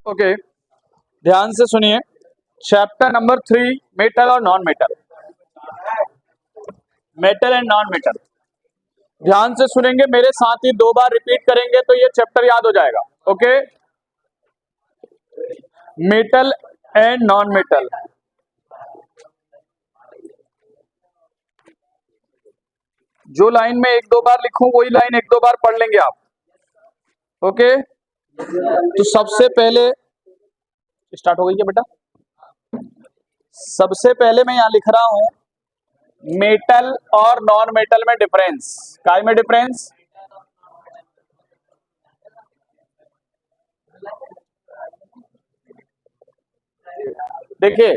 Okay, ध्यान से सुनिए। चैप्टर नंबर 3, मेटल और non metal, metal and non metal. ध्यान से सुनेंगे, मेरे साथ ही 2 बार रिपीट करेंगे तो ये चैप्टर याद हो जाएगा। Okay, metal and non metal. जो लाइन में 1-2 बार लिखूं वही लाइन 1-2 बार पढ़ लेंगे आप। ओके, तो सबसे पहले स्टार्ट हो गई क्या बेटा? सबसे पहले मैं यहां लिख रहा हूं मेटल और नॉन मेटल में डिफरेंस। काय में डिफरेंस? देखिए,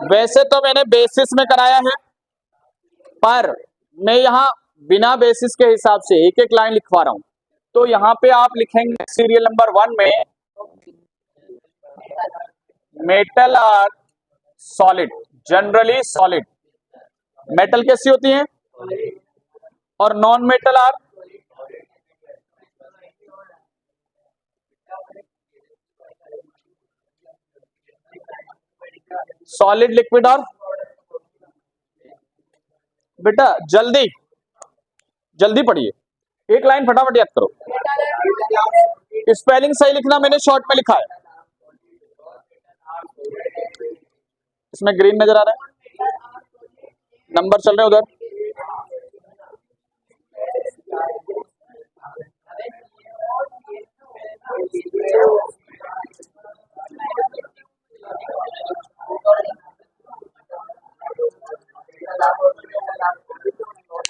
वैसे तो मैंने बेसिस में कराया है, पर मैं यहां बिना बेसिस के हिसाब से एक एक लाइन लिखवा रहा हूं। तो यहां पे आप लिखेंगे सीरियल नंबर 1 में metal are solid, generally solid. Metal कैसी होती हैं? और non metal are solid, liquid और बेटा जल्दी जल्दी पढ़िए, एक लाइन फटाफट याद करो। स्पेलिंग सही लिखना, मैंने शॉर्ट में लिखा है। इसमें ग्रीन नजर आ रहा है, नंबर चल रहे उधर।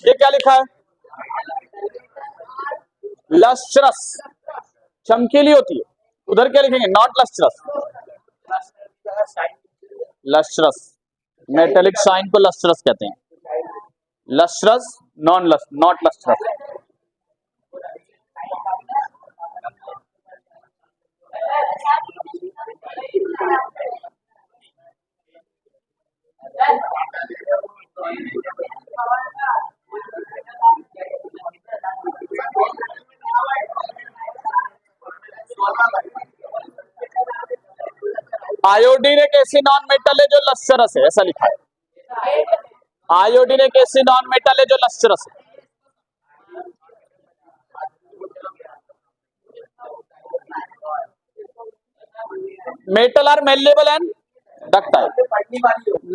ये क्या लिखा है? लस्ट्रस, चमकीली होती है। उधर क्या लिखेंगे? Not lustrous. Lustrous, metallic shine को लस्ट्रस कहते हैं। Lustrous, not lustrous. आयोडीन एक ऐसी नॉन मेटल है जो लस्ट्रस है, ऐसा लिखा है। आयोडीन एक ऐसी नॉन मेटल है जो लस्ट्रस है। Metal are malleable and ductile,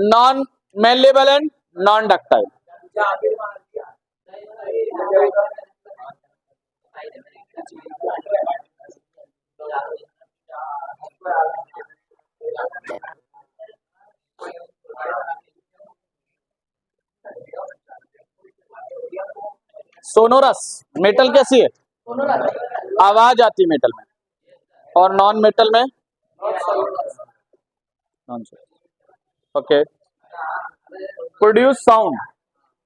non malleable and non ductile. Sonorous, metal कैसी है? आवाज आती है मेटल में। और नॉन मेटल में ओके, प्रोड्यूस साउंड,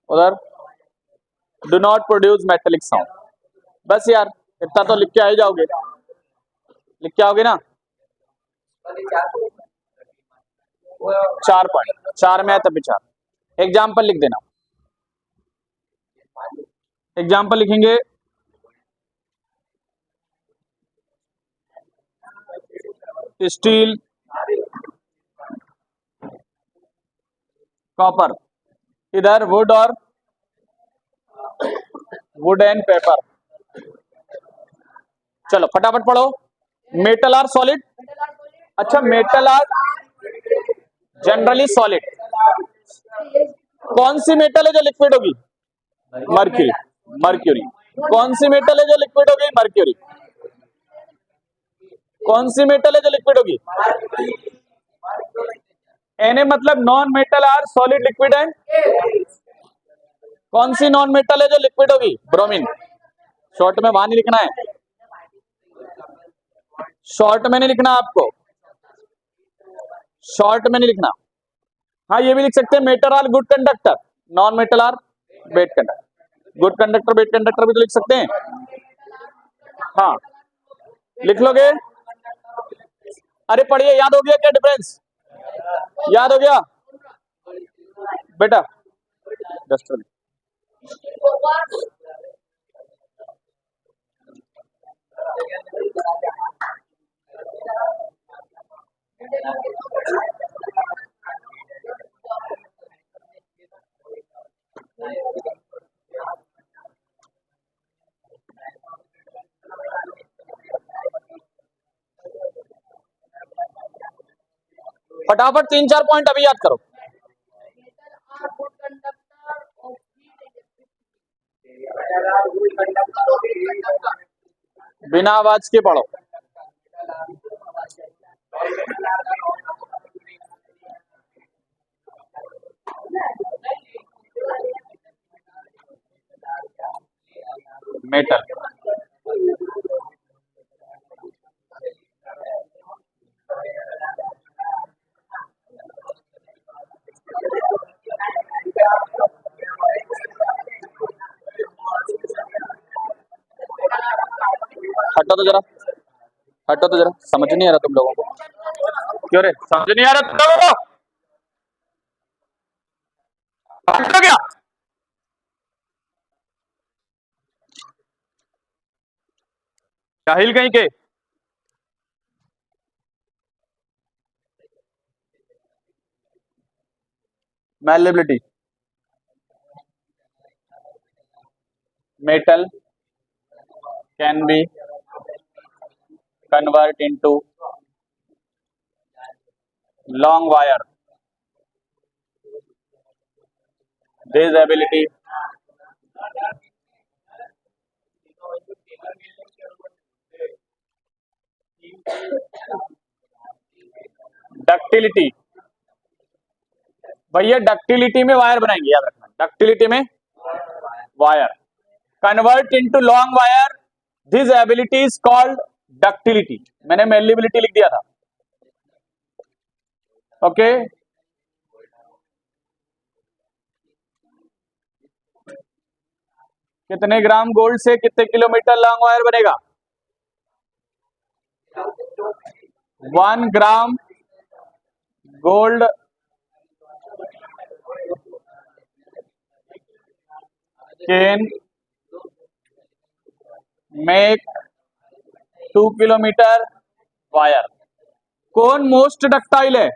उधर do not produce metallic sound. बस यार, इतना तो लिख के आ ही जाओगे, लिख के आओगे ना? 4 पॉइंट, 4 में है तभी 4। एग्जाम्पल लिख देना। एग्जाम्पल लिखेंगे, स्टील, कॉपर। इधर वुड और वुड एंड पेपर। चलो फटाफट पढ़ो। मेटल आर सॉलिड, अच्छा मेटल आर जनरली सॉलिड। कौन सी मेटल है जो लिक्विड होगी? Mercury, mercury. कौन सी मेटल है जो लिक्विड होगी? मर्क्यूरी। कौन सी मेटल है जो लिक्विड होगी? एन मतलब non metal are solid, liquid and. कौन सी नॉन मेटल है जो लिक्विड होगी? ब्रोमीन। शॉर्ट में वहां नहीं लिखना है, शॉर्ट में नहीं लिखना आपको, शॉर्ट में नहीं लिखना। हाँ ये भी लिख सकते हैं, metal are good conductor, non metal are bad conductor. Good conductor bad conductor भी तो लिख सकते हैं। हाँ लिख लोगे? अरे पढ़िए, याद हो गया क्या डिफरेंस? याद हो गया बेटा? डस्टर फटाफट 3-4 पॉइंट अभी याद करो। बिना आवाज के पढ़ो। मेटल, हटो तो जरा, हटो तो जरा, समझ नहीं आ रहा तुम लोगों को। क्यों रे, समझ नहीं आ रहा तुम लोगों को? हटो क्या? जाहिल कहीं के। Malleability, metal can be convert into long wire. This ability ductility, भैया डक्टिलिटी में वायर बनाएंगे, याद रखना, डक्टिलिटी में wire, convert into long wire, this ability is called ductility. मैंने मेलिबिलिटी लिख दिया था, ओके। कितने ग्राम गोल्ड से कितने किलोमीटर लॉन्ग वायर बनेगा? 1 gram gold can make 2 kilometre wire. कौन मोस्ट डक्टाइल है?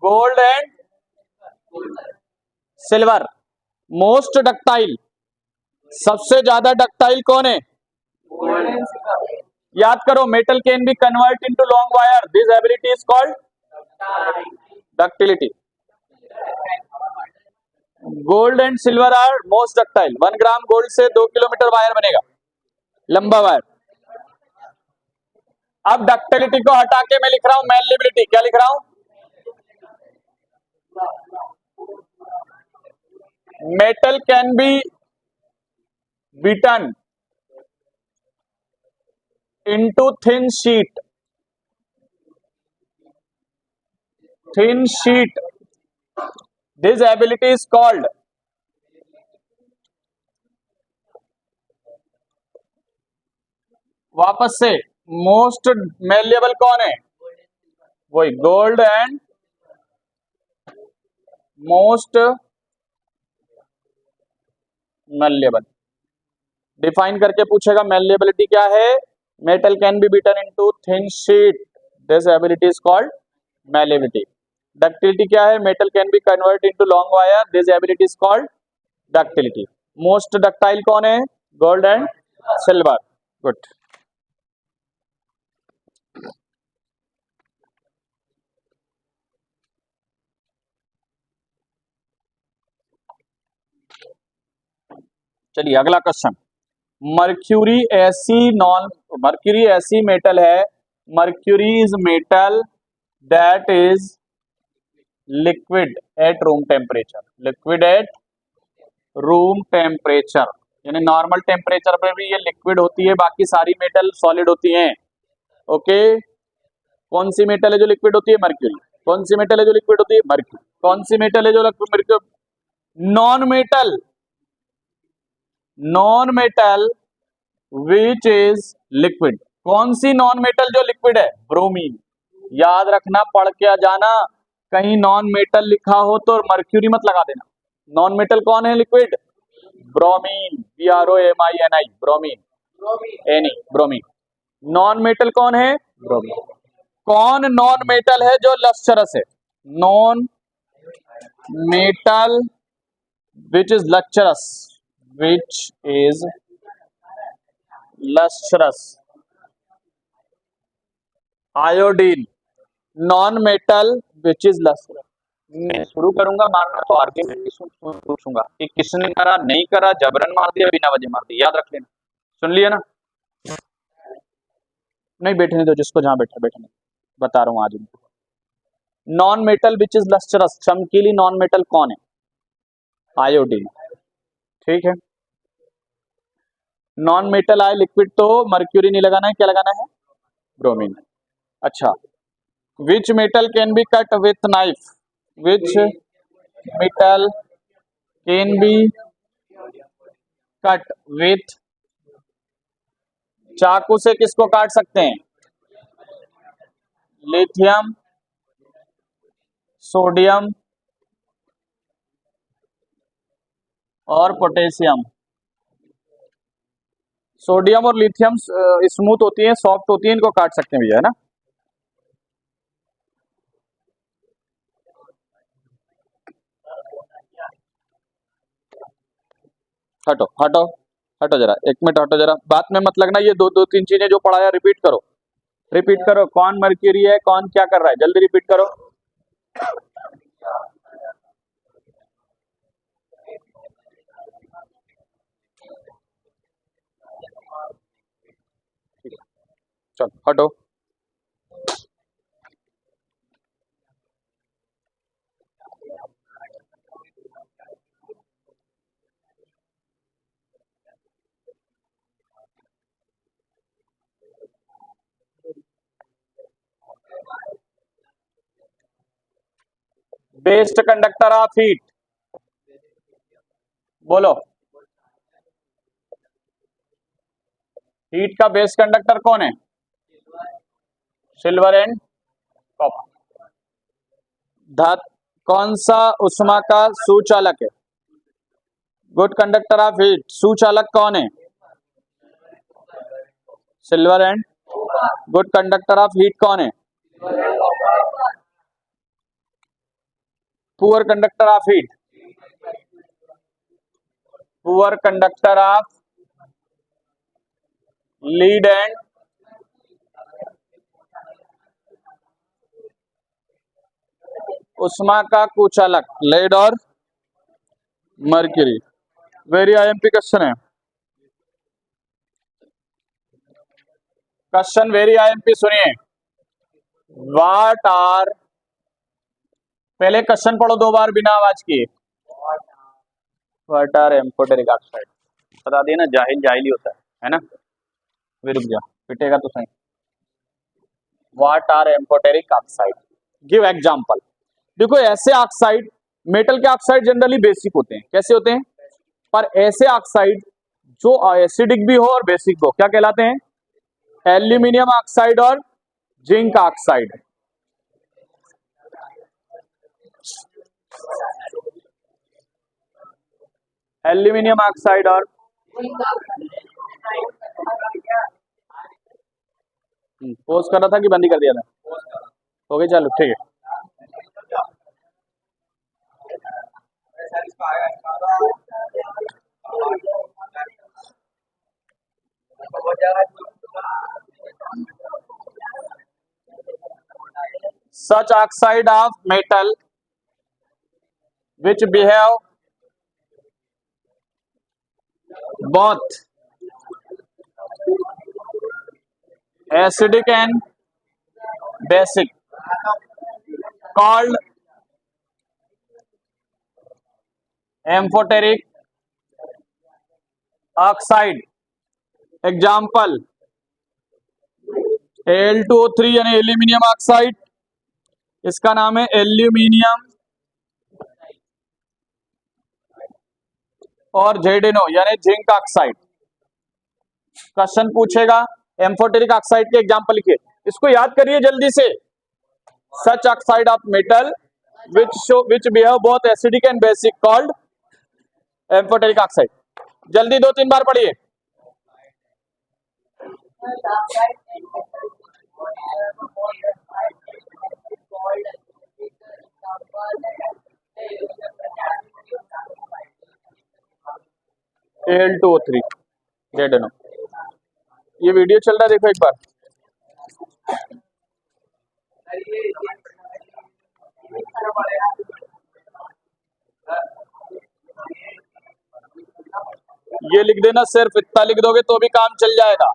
Gold and silver. Most ductile, सबसे ज्यादा डक्टाइल कौन है? याद करो, metal can be convert into long wire, this ability is called ductility. Gold and silver are most ductile. 1 gram gold से 2 kilometre wire बनेगा, लंबा वायर। अब डक्टिलिटी को हटा के मैं लिख रहा हूं मैलेबिलिटी। क्या लिख रहा हूं? Metal can B beaten into thin sheet, thin sheet, this ability is called वापस से मोस्ट मेलेबल कौन है? वही gold and most malleable. Define करके पूछेगा मेलेबिलिटी क्या है? Metal can B beaten into thin sheet, this ability is called malleability. Ductility क्या है? Metal can be convert into long wire, this ability is called ductility. Most ductile कौन है? Gold and silver. Good. चलिए अगला question. Mercury ऐसी metal है, mercury is metal that is liquid at room temperature, liquid at room temperature, यानी normal temperature पे भी ये लिक्विड होती है, बाकी सारी मेटल सॉलिड होती हैं, ओके। कौन सी मेटल है जो लिक्विड होती है? मर्क्यूरी। कौन सी मेटल है जो लिक्विड होती है? मर्क्यूरी। कौन सी मेटल है जो mercury? Non metal, non metal which is liquid. कौन सी नॉन मेटल जो लिक्विड है? ब्रोमीन। याद रखना, पढ़ के जाना, कहीं नॉन मेटल लिखा हो तो मर्क्यूरी मत लगा देना। नॉन मेटल कौन है liquid? Bromine, BROMIN, bromine, bromine. Non metal कौन है? ब्रोमीन। कौन नॉन मेटल है जो लस्चरस है? Non metal which is lustrous, which is lustrous, iodine. Non metal which is lustrous। मैं शुरू करूंगा मारना तो आर्ग्यूमेंट पूछूंगा कि किसने करा, नहीं करा, जबरन मार दिया, बिना वजह मार दिया। याद रख लेना, सुन लिया ना? नहीं बैठने दो, जिसको जहां बैठा बैठने, बता रहा हूं आज उनको। Non metal which is lustrous, चमकीली नॉन मेटल कौन है? आयोडीन। ठीक है, नॉन मेटल आए लिक्विड तो मर्क्यूरी नहीं लगाना है, क्या लगाना है? ब्रोमीन। अच्छा, which metal can B cut with knife? Which metal can B cut with, चाकू से किसको काट सकते हैं? लिथियम, सोडियम और पोटेशियम। सोडियम और लिथियम स्मूथ होती है, सॉफ्ट होती है, इनको काट सकते हैं भैया, है ना? हटो हटो हटो जरा, एक मिनट हटो जरा, बात में मत लगना। ये दो दो तीन चीजें जो पढ़ाया रिपीट करो, रिपीट करो। कौन मर्क्यूरी है, कौन क्या कर रहा है, जल्दी रिपीट करो। चलो हटो। बेस्ट कंडक्टर ऑफ हीट, बोलो। हीट का बेस्ट कंडक्टर कौन है? Silver and copper. धात कौन सा उष्मा का सुचालक है? गुड कंडक्टर ऑफ हीट, सुचालक कौन है? Silver and. Good conductor of heat कौन है? Poor conductor of heat, poor conductor of lead and उष्मा का कुचालक, लेड और मर्क्यूरी। वेरी आईएमपी क्वेश्चन है, क्वेश्चन वेरी आईएमपी। सुनिए, व्हाट आर, पहले क्वेश्चन पढ़ो दो बार बिना आवाज किए। व्हाट आर एम्फोटेरिक ऑक्साइड, बता दिए ना, जाहिल जाहिल ही होता है ना? वे रुक जा, पिटेगा तो सही। What are amphoteric oxide, give example. देखो ऐसे ऑक्साइड, मेटल के ऑक्साइड जनरली बेसिक होते हैं, कैसे होते हैं? पर ऐसे ऑक्साइड जो एसिडिक भी हो और बेसिक हो, क्या कहलाते हैं? एल्यूमिनियम ऑक्साइड और जिंक ऑक्साइड। एल्यूमिनियम ऑक्साइड और पोस्ट कर रहा था कि बंद ही कर दिया था? हो गई, चलो ठीक है। Such oxide of metal which behave both acidic and basic called amphoteric oxide। Example Al2O3 यानी एल्यूमिनियम ऑक्साइड, इसका नाम है एल्यूमिनियम, और ZnO यानी जिंक ऑक्साइड। क्वेश्चन पूछेगा एम्फोटेरिक ऑक्साइड के एग्जाम्पल लिखिए, इसको याद करिए जल्दी से। Such oxide of metal which behave both acidic and basic called amphoteric oxide. जल्दी 2-3 बार पढ़िए। Al2O3 dead no. ये वीडियो चल रहा है, देखो एक बार। ये लिख देना, सिर्फ इतना लिख दोगे तो भी काम चल जाएगा।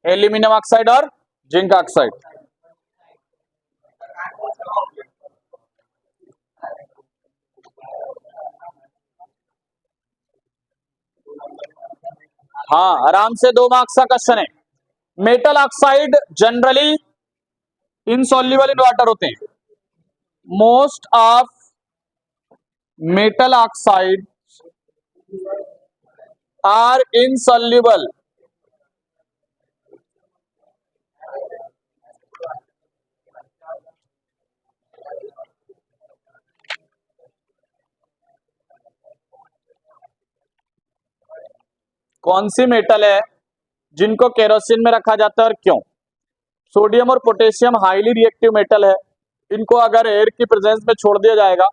एल्यूमिनियम ऑक्साइड और जिंक ऑक्साइड। हाँ, आराम से 2 मार्क्स का क्वेश्चन है। Metal oxide generally insoluble in water होते हैं। Most of metal oxide are insoluble कौन सी मेटल है जिनको केरोसिन में रखा जाता है और क्यों? सोडियम और पोटेशियम हाईली रिएक्टिव मेटल है। इनको अगर एयर की प्रेजेंस में छोड़ दिया जाएगा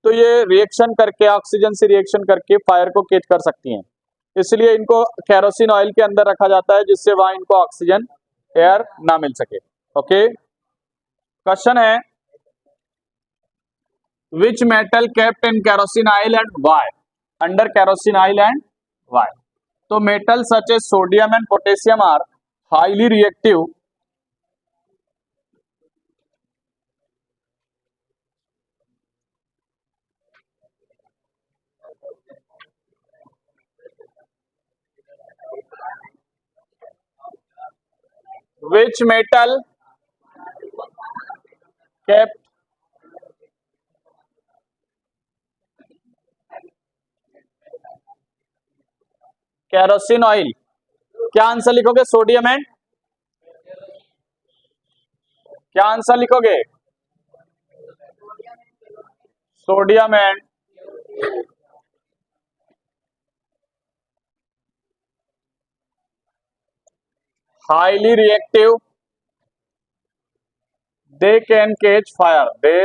तो ये रिएक्शन करके, ऑक्सीजन से रिएक्शन करके फायर को कैच कर सकती हैं। इसलिए इनको केरोसिन ऑयल के अंदर रखा जाता है, जिससे वहां इनको ऑक्सीजन एयर ना मिल सके। ओके, क्वेश्चन है which metal kept in kerosene oil and why? Under kerosene oil and why? तो metal such as sodium and potassium are highly reactive which metal kept kerosene oil? क्या answer लिखोगे? Sodium and, क्या answer लिखोगे? Sodium and highly reactive, they can catch fire, they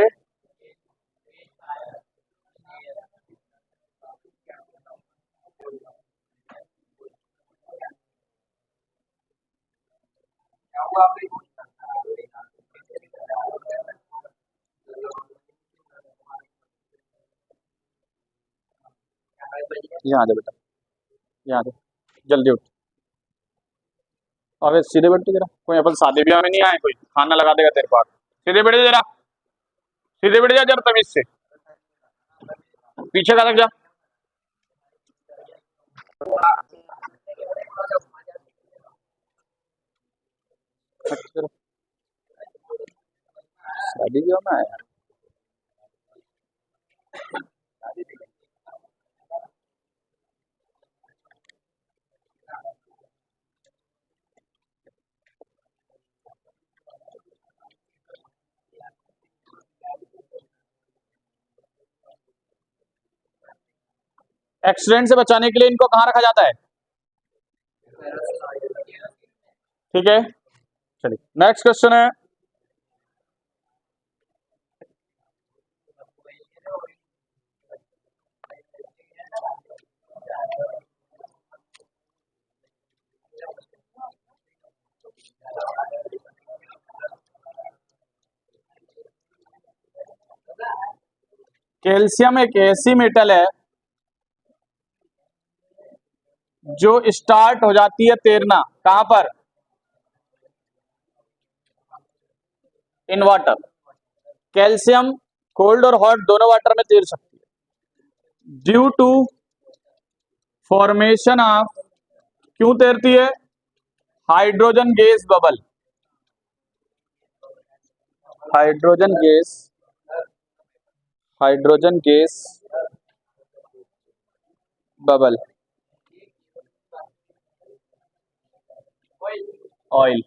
यहाँ दे बेटा, यहाँ दे, जल्दी उठ। अबे सीधे बैठ जरा, कोई अपन शादी ब्याह में नहीं आए, कोई खाना लगा देगा तेरे पास। सीधे बैठ जा जरा, सीधे बैठ जा जरा तमीज से, पीछे का लग जा। शादी ब्याह में आया। एक्सीडेंट से बचाने के लिए इनको कहाँ रखा जाता है? ठीक है, चलिए नेक्स्ट क्वेश्चन है कैल्शियम एक ऐसी मेटल है जो स्टार्ट हो जाती है तैरना, कहां पर? In water. कैल्शियम कोल्ड और हॉट दोनों वाटर में तैर सकती है ड्यू टू फॉर्मेशन ऑफ, क्यों तैरती है? Hydrogen gas bubble, hydrogen gas, hydrogen gas bubble, oil.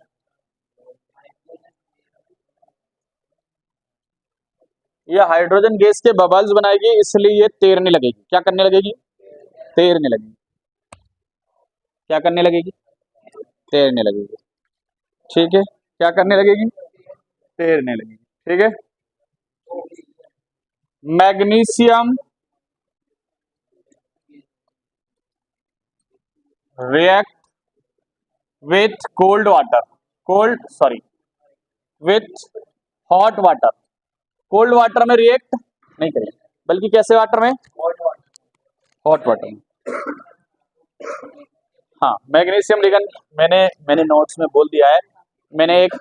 ये हाइड्रोजन गैस के बबल्स बनाएगी, इसलिए ये तैरने लगेगी। क्या करने लगेगी? तैरने लगेगी। क्या करने लगेगी? तैरने लगेगी। ठीक है, क्या करने लगेगी? तैरने लगेगी। ठीक है। Magnesium react with cold water, with hot water. Cold water में रिएक्ट नहीं करेगी, बल्कि कैसे वाटर में? हॉट वाटर में। हाँ, मैग्नीशियम लिगेंड मैंने नोट्स में बोल दिया है। मैंने एक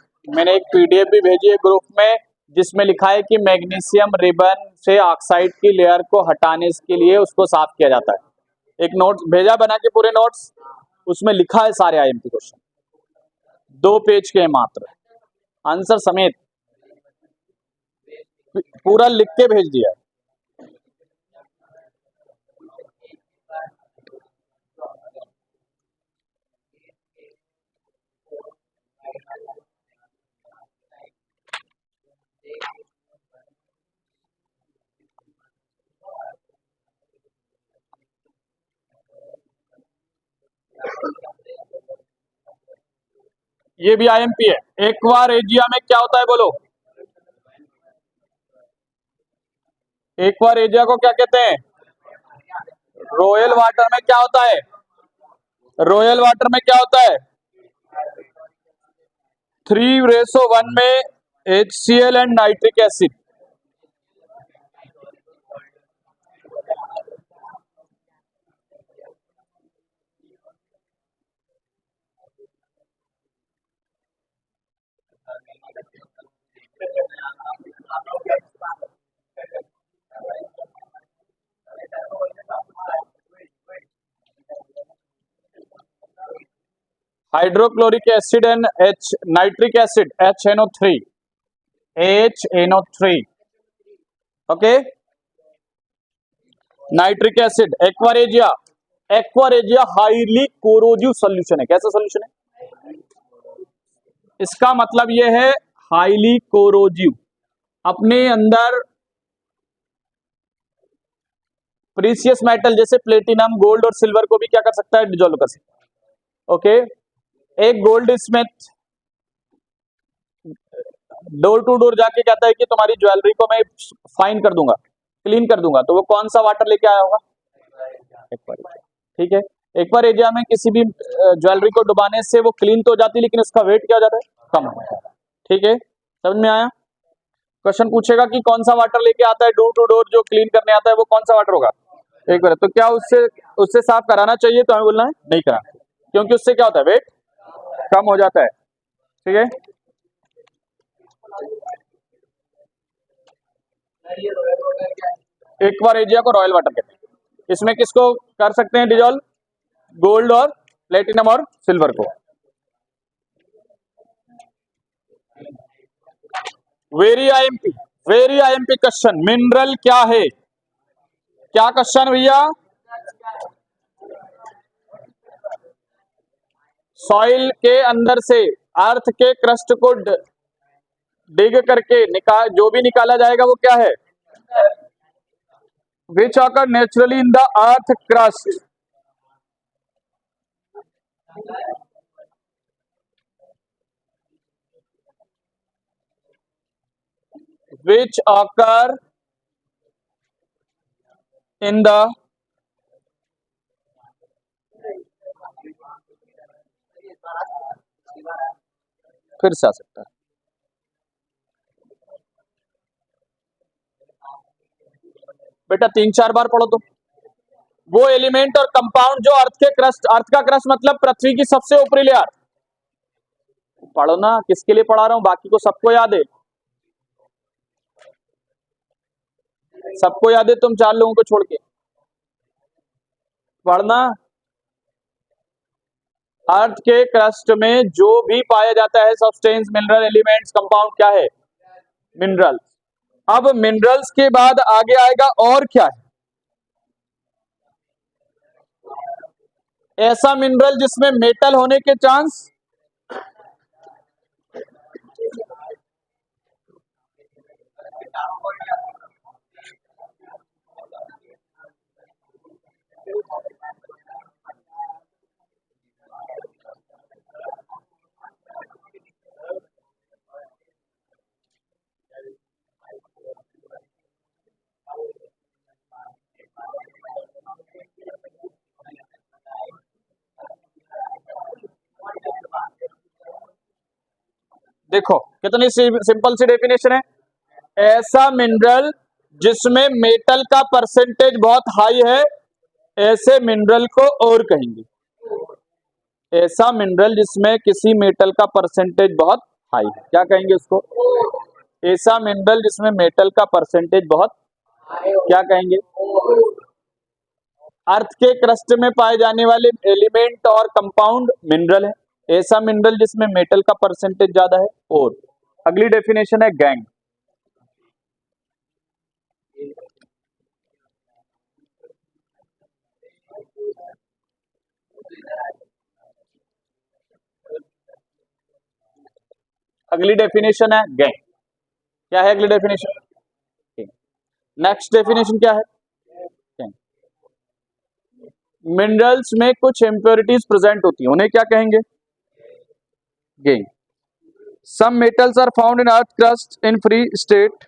पीडीएफ भी भेजी है ग्रुप में, जिसमें लिखा है कि मैग्नीशियम रिबन से ऑक्साइड की लेयर को हटाने के लिए उसको साफ किया जाता है। एक नोट्स भेजा बना के, पूरे नोट्स, उसमें लिखा है सारे आईएमपी क्वेश्चन, 2 पेज के मात्र, आंसर समेत पूरा लिख के भेज दिया है। ये भी आईएमपी है। एक्वारेजिया में क्या होता है बोलो? एक्वारेजिया को क्या कहते हैं? रॉयल वाटर में क्या होता है? रॉयल वाटर में क्या होता है? 3:1 में HCl and nitric acid. Hydrochloric acid and nitric acid HNO3। Okay, nitric acid. Aqua regia highly corrosive solution है। कैसा सॉल्यूशन है? इसका मतलब यह है हाईली कोरोजिव, अपने अंदर प्रीसियस मेटल जैसे प्लेटिनम, गोल्ड और सिल्वर को भी क्या कर सकता है? डिजोल्व कर सकता है। ओके, एक goldsmith door to door जाके कहता है कि तुम्हारी ज्वेलरी को मैं फाइन कर दूंगा, क्लीन कर दूंगा, तो वो कौन सा वाटर लेके आया होगा? एक्वारेजिया। ठीक है, एक्वारेजिया में किसी भी ज्वेलरी को डुबाने से वो क्लीन तो हो जाती है, लेकिन उसका वेट क्या हो जाता है? कम हो जाता है। ठीक है, समझ में आया? क्वेश्चन पूछेगा कि कौन सा वाटर लेके आता है डोर टू डोर, जो क्लीन करने आता है, वो कौन सा वाटर होगा? एक बार तो क्या उससे उससे साफ कराना चाहिए? तो हमें बोलना है नहीं कराना, क्योंकि उससे क्या होता है? वेट कम हो जाता है। ठीक है, एक्वारेजिया को रॉयल वाटर कहते हैं। इसमें किसको कर सकते हैं डिजोल्व? गोल्ड और प्लेटिनम और सिल्वर को। वेरी आईएमपी क्वेश्चन, मिनरल क्या है? क्या क्वेश्चन भैया? सॉइल के अंदर से, अर्थ के क्रस्ट को डिग करके निकाल, जो भी निकाला जाएगा वो क्या है? विच occur naturally in the earth crust. Which occur in the, फिर से आ सकता है। बेटा 3-4 बार पढ़ो तो। वो एलिमेंट और कंपाउंड जो अर्थ के क्रस्ट, अर्थ का क्रस्ट मतलब पृथ्वी की सबसे ऊपरी लेयर। पढ़ो ना, किसके लिए पढ़ा रहा हूं? बाकी को सबको याद है, सबको याद है, तुम 4 लोगों को छोड़ के। पढ़ना, अर्थ के क्रस्ट में जो भी पाया जाता है सब्सटेंस, मिनरल, एलिमेंट्स, कंपाउंड, क्या है? मिनरल। अब मिनरल्स के बाद आगे आएगा और क्या है? ऐसा मिनरल जिसमें मेटल होने के चांस, देखो कितनी सिंपल सी डेफिनेशन है, ऐसा मिनरल जिसमें मेटल का परसेंटेज बहुत हाई है, ऐसे मिनरल को और कहेंगे। ऐसा मिनरल जिसमें किसी मेटल का परसेंटेज बहुत हाई है, क्या कहेंगे उसको? ऐसा मिनरल जिसमें मेटल का परसेंटेज बहुत, क्या कहेंगे? अर्थ के क्रस्ट में पाए जाने वाले एलिमेंट और कंपाउंड मिनरल है। ऐसा मिनरल जिसमें मेटल का परसेंटेज ज्यादा है। और अगली डेफिनेशन है गैंग। अगली डेफिनेशन है गैंग। क्या है अगली डेफिनेशन? नेक्स्ट डेफिनेशन क्या है? मिनरल्स में कुछ इंप्योरिटीज प्रेजेंट होती हैं, उन्हें क्या कहेंगे? Gangue. Some metals are found in earth crust in free state.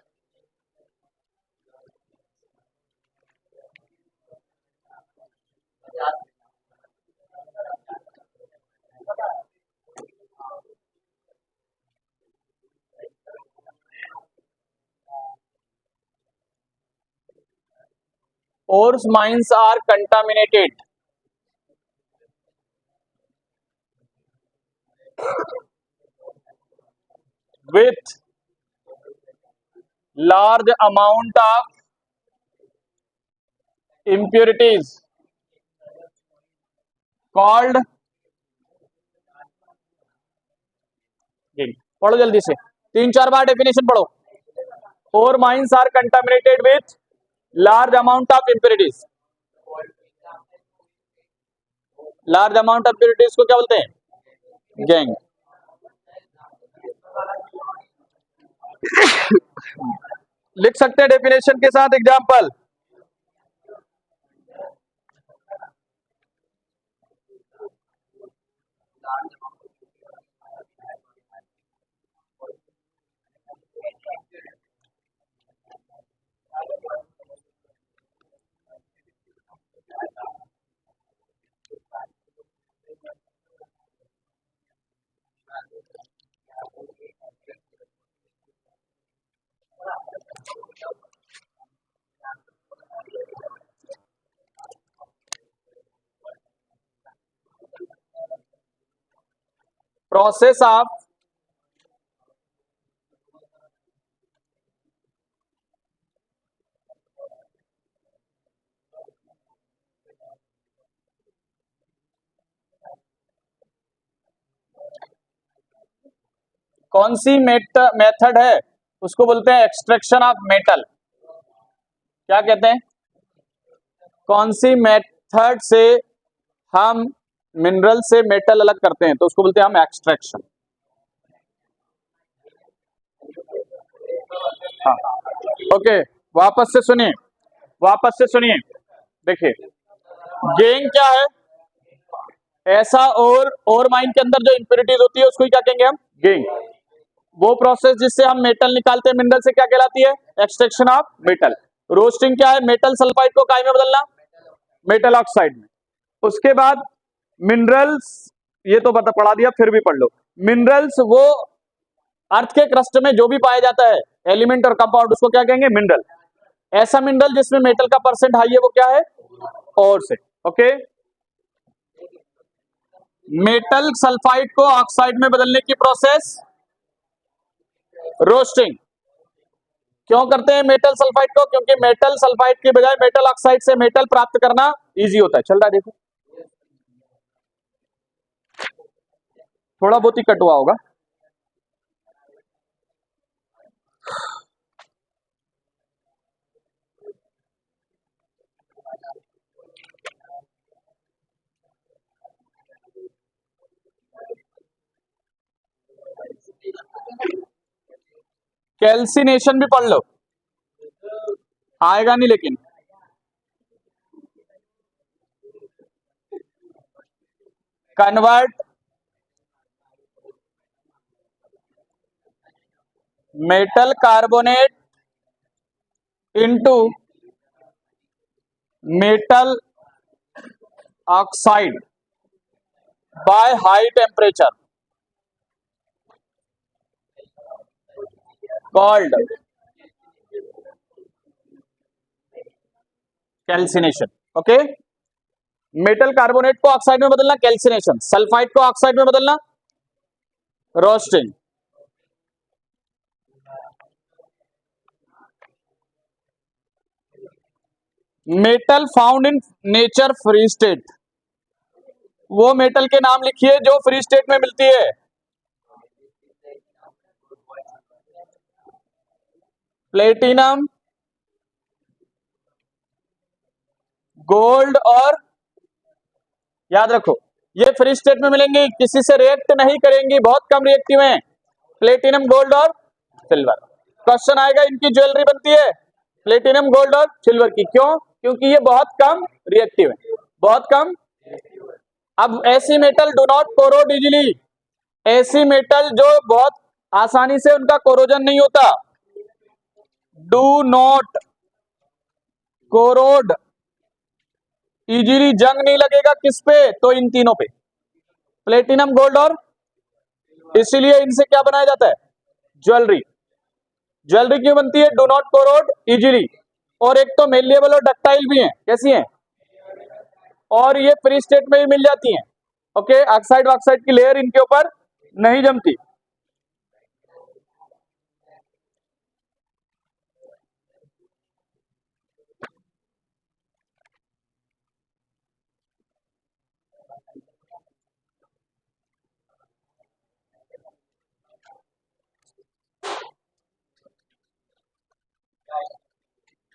Ores mines are contaminated with large amount of impurities called, पढ़ो जल्दी से, 3-4 बार डेफिनेशन पढ़ो। Ore mines are contaminated with large amount of impurities। Large amount of impurities को क्या बोलते हैं? Gang. लिख सकते हैं डेफिनेशन के साथ एग्जांपल। प्रोसेस ऑफ कौन सी मेथड है, उसको बोलते हैं एक्सट्रैक्शन ऑफ मेटल। क्या कहते हैं? कौन सी मेथड से हम मिनरल से मेटल अलग करते हैं, तो उसको बोलते हैं हम एक्सट्रैक्शन। हाँ, ओके, वापस से सुनिए, वापस से सुनिए। देखिए, गैंग क्या है? ऐसा और माइन के अंदर जो इंप्योरिटीज होती है उसको ही क्या कहेंगे हम? गैंग। वो प्रोसेस जिससे हम मेटल निकालते हैं मिनरल से, क्या कहलाती है? Extraction of metal. रोस्टिंग क्या है? मेटल सल्फाइड को काय में बदलना? मेटल ऑक्साइड में। उसके बाद मिनरल्स, ये तो बता पढ़ा दिया, फिर भी पढ़ लो। मिनरल्स वो अर्थ के क्रस्ट में जो भी पाया जाता है एलिमेंट और कंपाउंड, उसको क्या कहेंगे? मिनरल। ऐसा मिनरल जिसमें मेटल का परसेंट हाई है वो क्या है? और से। ओके, मेटल सल्फाइड को ऑक्साइड में बदलने की प्रोसेस रोस्टिंग। क्यों करते हैं मेटल सल्फाइड को? क्योंकि मेटल सल्फाइड के बजाय मेटल ऑक्साइड से मेटल प्राप्त करना इजी होता है। चल रहा है, देखो थोड़ा बहुत ही कट हुआ होगा। कैल्सिनेशन भी पढ़ लो, आएगा नहीं लेकिन। Convert metal carbonate into metal oxide by high temperature. Called calcination. Okay, metal carbonate को ऑक्साइड में बदलना कैल्सिनेशन, सल्फाइड को ऑक्साइड में बदलना roasting. Metal found in nature free state, वो मेटल के नाम लिखिए जो फ्री स्टेट में मिलती है। प्लेटिनम, गोल्ड और, याद रखो ये फ्री स्टेट में मिलेंगी, किसी से रिएक्ट नहीं करेंगी, बहुत कम रिएक्टिव हैं। प्लेटिनम, गोल्ड और सिल्वर। क्वेश्चन आएगा इनकी ज्वेलरी बनती है प्लेटिनम, गोल्ड और सिल्वर की, क्यों? क्योंकि ये बहुत कम रिएक्टिव है, बहुत कम। अब ऐसी metal do not corrode easily, ऐसी मेटल जो बहुत आसानी से उनका कोरोजन नहीं होता, डू नॉट कोरोड इजीली, जंग नहीं लगेगा किस पे? तो इन तीनों पे, प्लेटिनम, गोल्ड और, इसीलिए इनसे क्या बनाया जाता है? ज्वेलरी। ज्वेलरी क्यों बनती है? डू नॉट कोरोड इजीली, और एक तो मेलिएबल और डक्टाइल भी है। कैसी है? और ये फ्री स्टेट में भी मिल जाती हैं। ओके, ऑक्साइड ऑक्साइड की लेयर इनके ऊपर नहीं जमती।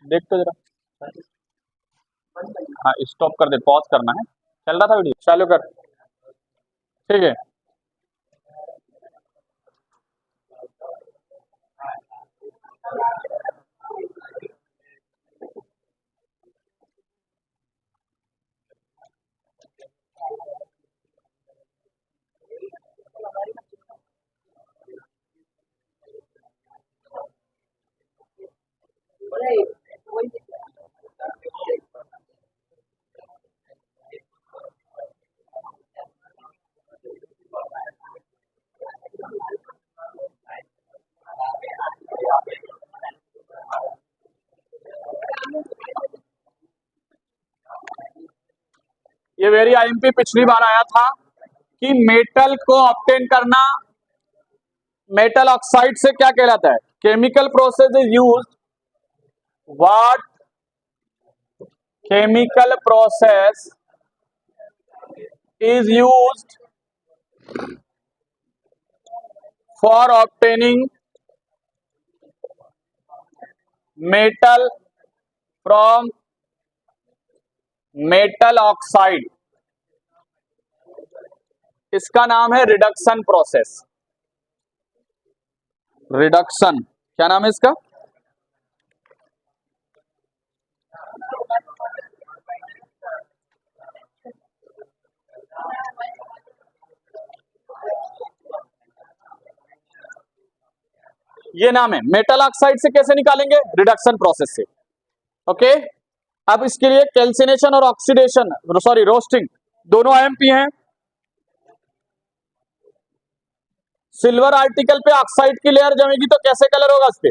देख तो जरा, हाँ स्टॉप कर दे, पॉज करना है, चल रहा था वीडियो, चालू कर। ठीक है, ये वेरी आईएमपी पिछली बार आया था कि मेटल को ऑब्टेन करना मेटल ऑक्साइड से क्या कहलाता है? Chemical process is use, what chemical process is used for obtaining metal from metal oxide, इसका नाम है रिडक्शन प्रोसेस। रिडक्शन, क्या नाम है इसका? ये नाम है। मेटल ऑक्साइड से कैसे निकालेंगे? रिडक्शन प्रोसेस से। ओके, अब इसके लिए कैल्सिनेशन और ऑक्सीडेशन, सॉरी रोस्टिंग, दोनों आईएमपी हैं। सिल्वर आर्टिकल पे ऑक्साइड की लेयर जमेगी तो कैसे कलर होगा उस पे?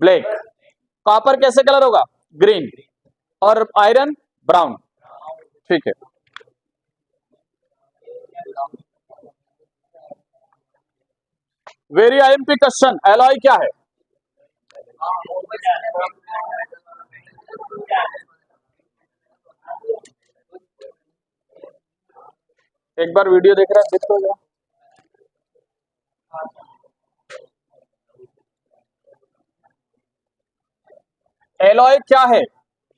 ब्लैक। कॉपर कैसे कलर होगा? ग्रीन। और आयरन ब्राउन। ठीक है, वेरी आईएमपी क्वेश्चन, एलॉय क्या है? एक बार वीडियो देख रहा है, देख लो जरा। एलॉय क्या है?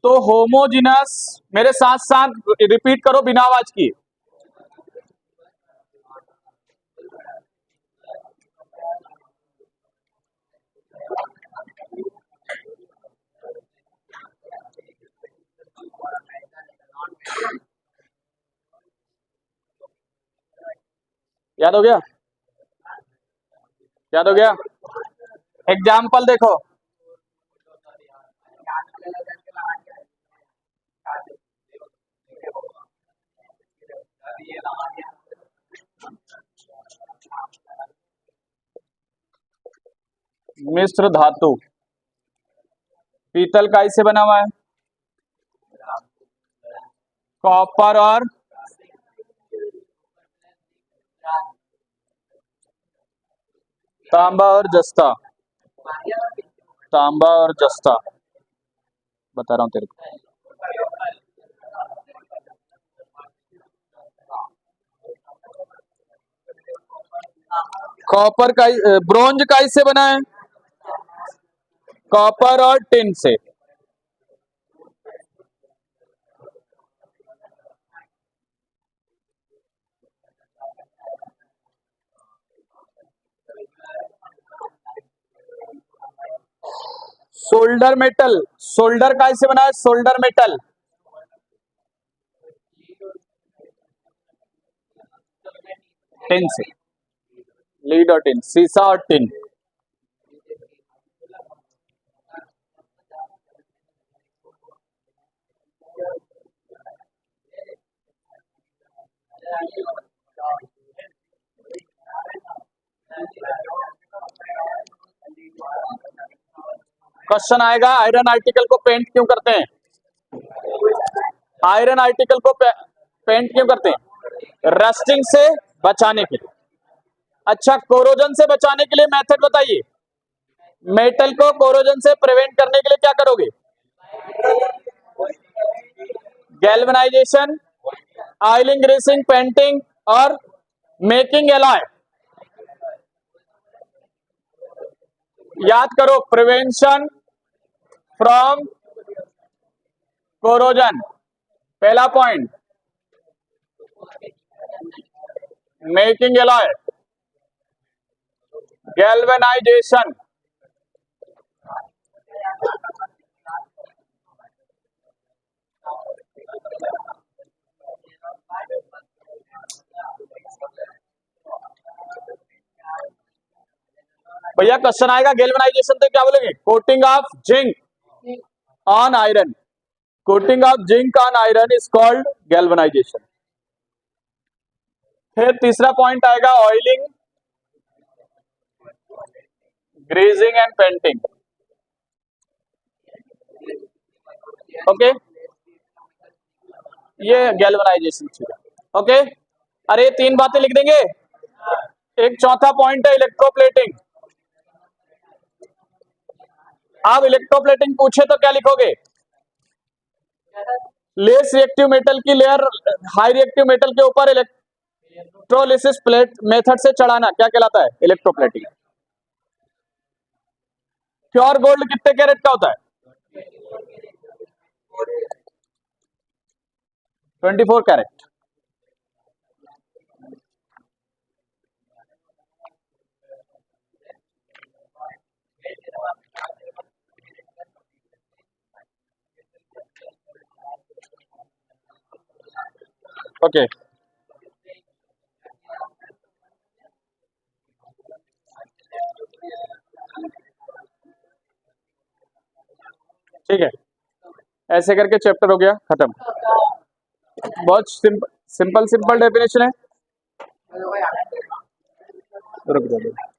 तो होमोजिनस, मेरे साथ साथ रिपीट करो बिना आवाज की। याद हो गया? याद हो गया? एग्जाम्पल देखो, मिश्र धातु, पीतल काय से बना हुआ है? कॉपर और तांबा और जस्ता, तांबा और जस्ता बता रहा हूं तेरे को। कॉपर का, ब्रोंज का से बना है? कॉपर और टिन से। सोल्डर मेटल, सोल्डर का से बना है? सोल्डर मेटल टिन से, लीड और टिन, सीसा और टिन। क्वेश्चन आएगा, आयरन आर्टिकल को पेंट क्यों करते हैं? आयरन आर्टिकल को पेंट क्यों करते हैं? रस्टिंग से बचाने के लिए। अच्छा, कोरोजन से बचाने के लिए मेथड बताइए। मेटल को कोरोजन से प्रिवेंट करने के लिए क्या करोगे? गैल्वेनाइजेशन, ऑयलिंग, ग्रीसिंग, पेंटिंग और मेकिंग एलॉय। याद करो, प्रिवेंशन फ्रॉम कोरोजन, पहला पॉइंट। मेकिंग एलॉय, गैल्वेनाइजेशन, भैया क्वेश्चन आएगा गैल्वेनाइजेशन तो क्या बोलेंगे? Coating of zinc on iron, coating of zinc on iron is called galvanisation. फिर तीसरा पॉइंट आएगा oiling, grazing and painting. Okay, ये गैल्वेनाइजेशन चीज। ओके, अरे तीन बातें लिख देंगे। एक चौथा पॉइंट है इलेक्ट्रोप्लेटिंग। आप इलेक्ट्रोप्लेटिंग पूछे तो क्या लिखोगे? लेस रिएक्टिव मेटल की लेयर हाई रिएक्टिव मेटल के ऊपर इलेक्ट्रोलिसिस प्लेट मेथड से चढ़ाना क्या कहलाता है? इलेक्ट्रोप्लेटिंग। प्योर गोल्ड कितने कैरेट का होता है? 24 कैरेट। ओके, ठीक है, ऐसे करके चैप्टर हो गया खत्म। बहुत सिंपल सिंपल सिंपल डेफिनेशन है। रुक जाओ।